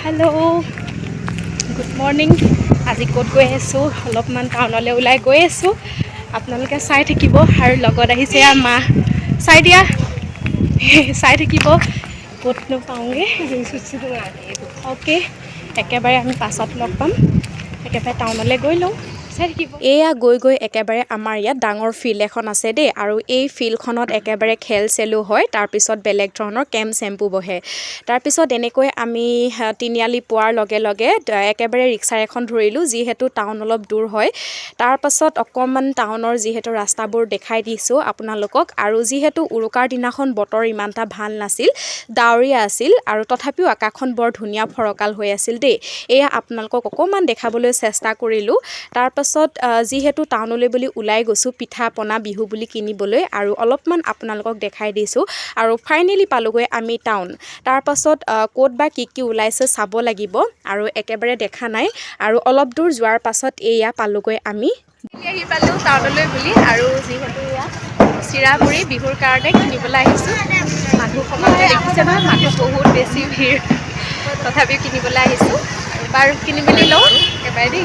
hello good morning আজি ক'ত গৈ আছো অলপমান টাউনলৈ ওলাই গৈ আছো আপোনালোকে চাই থাকিব আৰু লগত আহিছে মা চাই দিয়া চাই থাকিব ক'তনো পাওঁগে ওকে একেবাৰে আমি পাছত লগ পাম একেবাৰে টাউনলৈ গৈ লওঁ এয়া গৈ গৈ একেবাৰে আমাৰ ইয়াত ডাঙৰ ফিল্ড এখন আছে দেই আৰু এই ফিল্ডখনত একেবাৰে খেল চেলো হয় তাৰপিছত বেলেগ ধৰণৰ কেম্প চেম্পু বহে তাৰপিছত এনেকৈ আমি তিনিআলি পোৱাৰ লগে লগে একেবাৰে ৰিক্সা এখন ধৰিলোঁ যিহেতু টাউন অলপ দূৰ হয় তাৰপাছত অকণমান টাউনৰ যিহেতু ৰাস্তাবোৰ দেখাই দিছোঁ আপোনালোকক আৰু যিহেতু উৰুকাৰ দিনাখন বতৰ ইমান এটা ভাল নাছিল ডাৱৰীয়া আছিল আৰু তথাপিও আকাশখন বৰ ধুনীয়া ফৰকাল হৈ আছিল দেই এয়া আপোনালোকক অকণমান দেখাবলৈ চেষ্টা কৰিলোঁ তাৰপাছত যিহেতু টাউনলৈ বুলি ওলাই গৈছোঁ পিঠা পনা বিহু বুলি কিনিবলৈ আৰু অলপমান আপোনালোকক দেখাই দিছোঁ আৰু ফাইনেলি পালোগৈ আমি টাউন তাৰপাছত ক'ত বা কি ওলাইছে চাব লাগিব আৰু একেবাৰে দেখা নাই আৰু অলপ দূৰ যোৱাৰ পাছত এয়া পালোগৈ আমি আহি পালোঁ টাউনলৈ বুলি আৰু যিহেতু এয়া চিৰা মুড়ি বিহুৰ কাৰণে কিনিবলৈ আহিছোঁ মানুহ সমাজে দেখিছে নহয় মানুহ বহুত বেছি ভিৰ তথাপিও কিনিবলৈ আহিছোঁ আৰু বাৰু কিনি মেলি লওঁ একেবাৰে দেই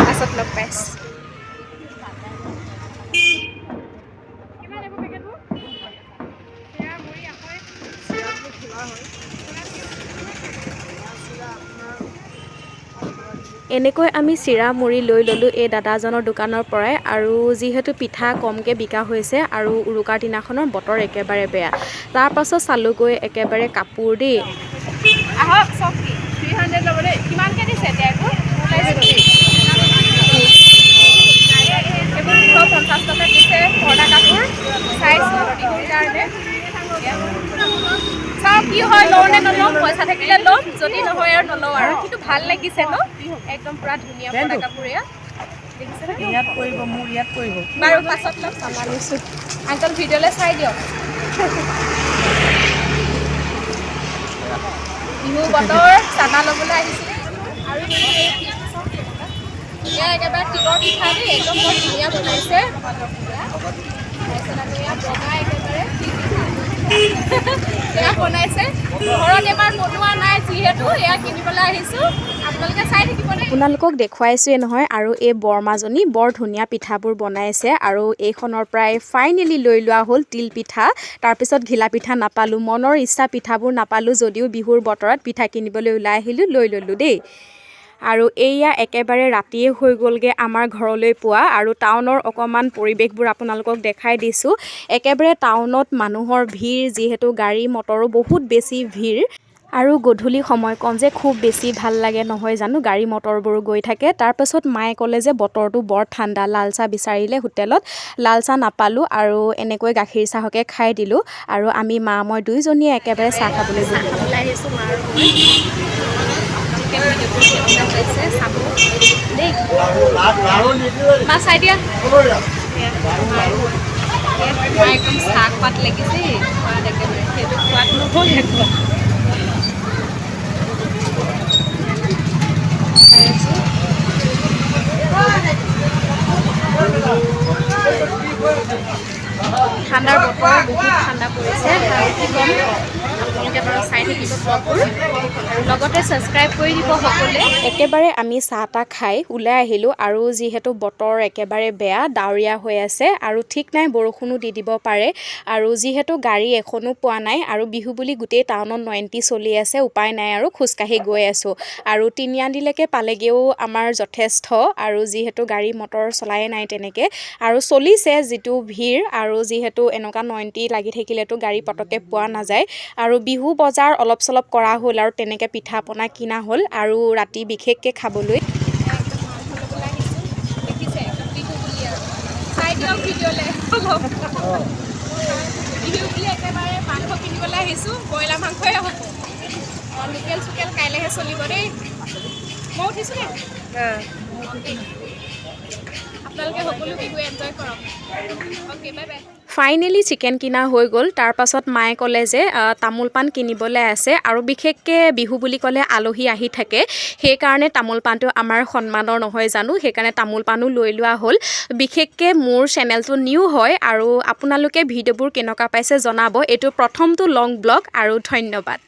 পাছত লগ পাইছোঁ এনেকৈ আমি চিৰা মুড়ি লৈ ল'লোঁ এই দাদাজনৰ দোকানৰ পৰাই আৰু যিহেতু পিঠা কমকৈ বিকা হৈছে আৰু উৰুকাৰ দিনাখনৰ বতৰ একেবাৰে বেয়া তাৰপাছত চালোঁগৈ একেবাৰে কাপোৰ দেই আহক চব 300 ল'ব দেই কিমানকৈ দিছে এতিয়া এইবোৰ 250 টকা দিছে পৰ্দা কাপোৰ চাইছোঁ বিহুৰ কাৰণে চাওঁ কি হয় লওঁ নে নলওঁ পইচা থাকিলে ল'ম যদি নহয় আৰু নলওঁ আৰু কিন্তু ভাল লাগিছে ন একদম পুৰা ধুনীয়া পৰ্দা কাপোৰ এয়া ইয়াত পৰিব মোৰ ইয়াত পৰিব বাৰু পাছত লগ চামানিছোঁ আংকল ভিডিঅ'লৈ চাই দিয়ক বিহু বতৰ চানা ল'বলৈ আহিছিলে আৰু এয়া একেবাৰে তিলৰ পিঠা দেই একদম বৰ ধুনীয়া বনাইছে এয়া বনাইছে ঘৰত এবাৰ বনোৱা নাই যিহেতু এয়া কিনিবলৈ আহিছোঁ আপোনালোকে চাই থাকিবনে আপোনালোকক দেখুৱাইছোৱে নহয় আৰু এই বৰমাজনী বৰ ধুনীয়া পিঠাবোৰ বনাইছে আৰু এইখনৰ পৰাই ফাইনেলি লৈ লোৱা হ'ল তিল পিঠা তাৰপিছত ঘিলা পিঠা নাপালোঁ মনৰ ইচ্ছা পিঠাবোৰ নাপালোঁ যদিও বিহুৰ বতৰত পিঠা কিনিবলৈ ওলাই আহিলোঁ লৈ ল'লোঁ দেই আৰু এয়া একেবাৰে ৰাতিয়ে হৈ গ'লগৈ আমাৰ ঘৰলৈ পোৱা আৰু টাউনৰ অকণমান পৰিৱেশবোৰ আপোনালোকক দেখাই দিছোঁ একেবাৰে টাউনত মানুহৰ ভিৰ যিহেতু গাড়ী মটৰো বহুত বেছি ভিৰ আৰু গধূলি সময়কণ যে খুব বেছি ভাল লাগে নহয় জানো গাড়ী মটৰবোৰ গৈ থাকে তাৰপাছত মায়ে ক'লে যে বতৰটো বৰ ঠাণ্ডা লাল চাহ বিচাৰিলে হোটেলত লাল চাহ নাপালোঁ আৰু এনেকৈ গাখীৰ চাহকে খাই দিলোঁ আৰু আমি মা মই দুইজনীয়ে একেবাৰে চাহ খাবলৈ আহিছোঁ মা চাই দিয়া একদম শাক পাত লাগিছে সোৱাদ একেবাৰে সেইটো সোৱাদ নহ'ল একদম ঠাণ্ডাৰ বতৰ বহুত ঠাণ্ডা পৰিছে আৰু কি ক'ম আপোনালোকে বাৰু চাই থাকিব ব্লগবোৰ আৰু লগতে ছাবস্ক্ৰাইব কৰি দিব সকলোৱে একেবাৰে আমি চাহ তাহ খাই ওলাই আহিলোঁ আৰু যিহেতু বতৰ একেবাৰে বেয়া ডাৱৰীয়া হৈ আছে আৰু ঠিক নাই বৰষুণো দি দিব পাৰে আৰু যিহেতু গাড়ী এখনো পোৱা নাই আৰু বিহু বুলি গোটেই টাউনত 90 চলি আছে উপায় নাই আৰু খোজকাঢ়ি গৈ আছোঁ আৰু তিনিআলিলৈকে পালেগৈও আমাৰ যথেষ্ট আৰু যিহেতু গাড়ী মটৰ চলাই নাই তেনেকৈ আৰু চলিছে যিটো ভিৰ আৰু যিহেতু এনেকুৱা 90 লাগি থাকিলেতো গাড়ী পটককৈ পোৱা নাযায় আৰু বিহু বজাৰ অলপ চলপ কৰা হ'ল আৰু তেনেকৈ পিঠা পনা কিনা হ'ল আৰু ৰাতি বিশেষকৈ খাবলৈ বিহু বুলি একেবাৰে মাংস কিনিবলৈ আহিছোঁ ব্ৰইলাৰ মাংসই হ'ব লোকেল চোকেল কাইলৈহে চলিব দেই মই উঠিছোঁ নে আপোনালোকে সকলো বিহু এনজয় কৰক okay bye bye finally chicken কিনা হৈ গ'ল তাৰপাছত মায়ে ক'লে যে তামোল পাণ কিনিবলৈ আছে আৰু বিশেষকৈ বিহু বুলি ক'লে আলহী আহি থাকে সেইকাৰণে তামোল পাণটো আমাৰ সন্মানৰ নহয় জানো সেইকাৰণে তামোল পাণো লৈ লোৱা হ'ল বিশেষকৈ মোৰ চেনেলটো নিউ হয় আৰু আপোনালোকে ভিডিঅ'বোৰ কেনেকুৱা পাইছে জনাব এইটো প্ৰথমটো লং ব্লগ আৰু ধন্যবাদ